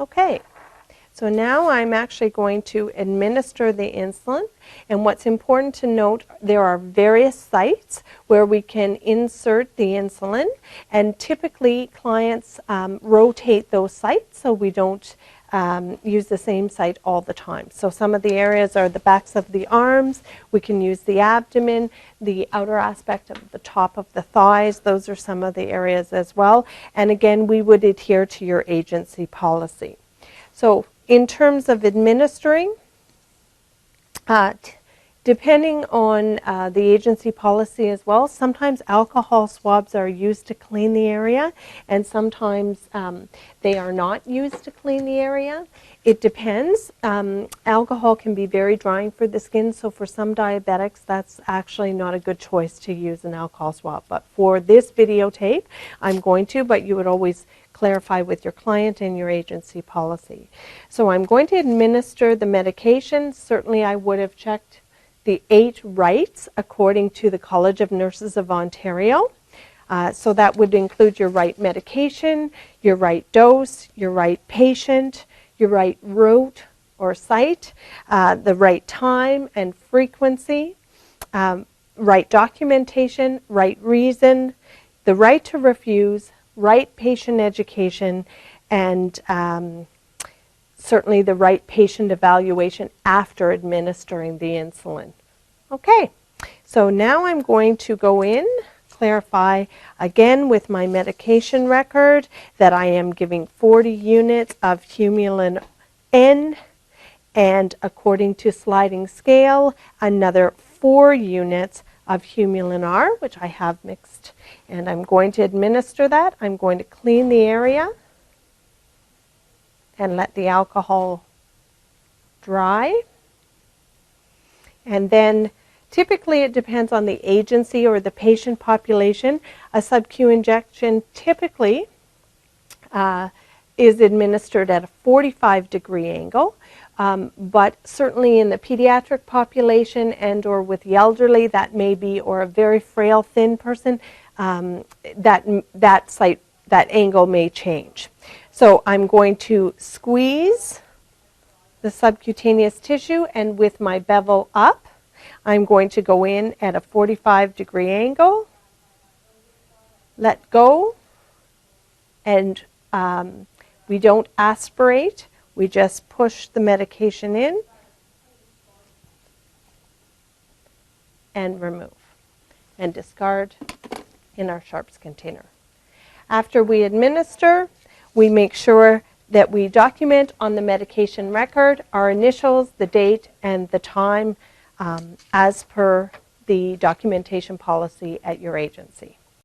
Okay, so now I'm actually going to administer the insulin, and what's important to note, there are various sites where we can insert the insulin, and typically clients rotate those sites so we don't use the same site all the time. So some of the areas are the backs of the arms, we can use the abdomen, the outer aspect of the top of the thighs, those are some of the areas as well. And again, we would adhere to your agency policy. So in terms of administering, depending on the agency policy as well, sometimes alcohol swabs are used to clean the area, and sometimes they are not used to clean the area. It depends. Alcohol can be very drying for the skin, so for some diabetics, that's actually not a good choice to use an alcohol swab. But for this videotape, I'm going to, but you would always clarify with your client and your agency policy. So I'm going to administer the medication. Certainly I would have checked the 8 rights according to the College of Nurses of Ontario. So that would include your right medication, your right dose, your right patient, your right route or site, the right time and frequency, right documentation, right reason, the right to refuse, right patient education, and certainly the right patient evaluation after administering the insulin. Okay, so now I'm going to go in, clarify again with my medication record that I am giving 40 units of Humulin N, and according to sliding scale, another 4 units of Humulin R, which I have mixed. And I'm going to administer that. I'm going to clean the area and let the alcohol dry. And then typically it depends on the agency or the patient population. A sub-Q injection typically is administered at a 45-degree angle. But certainly in the pediatric population and or with the elderly, that may be, or a very frail, thin person, that angle may change. So I'm going to squeeze the subcutaneous tissue, and with my bevel up, I'm going to go in at a 45-degree angle, let go, and we don't aspirate. We just push the medication in and remove and discard in our sharps container. After we administer, we make sure that we document on the medication record our initials, the date, and the time as per the documentation policy at your agency.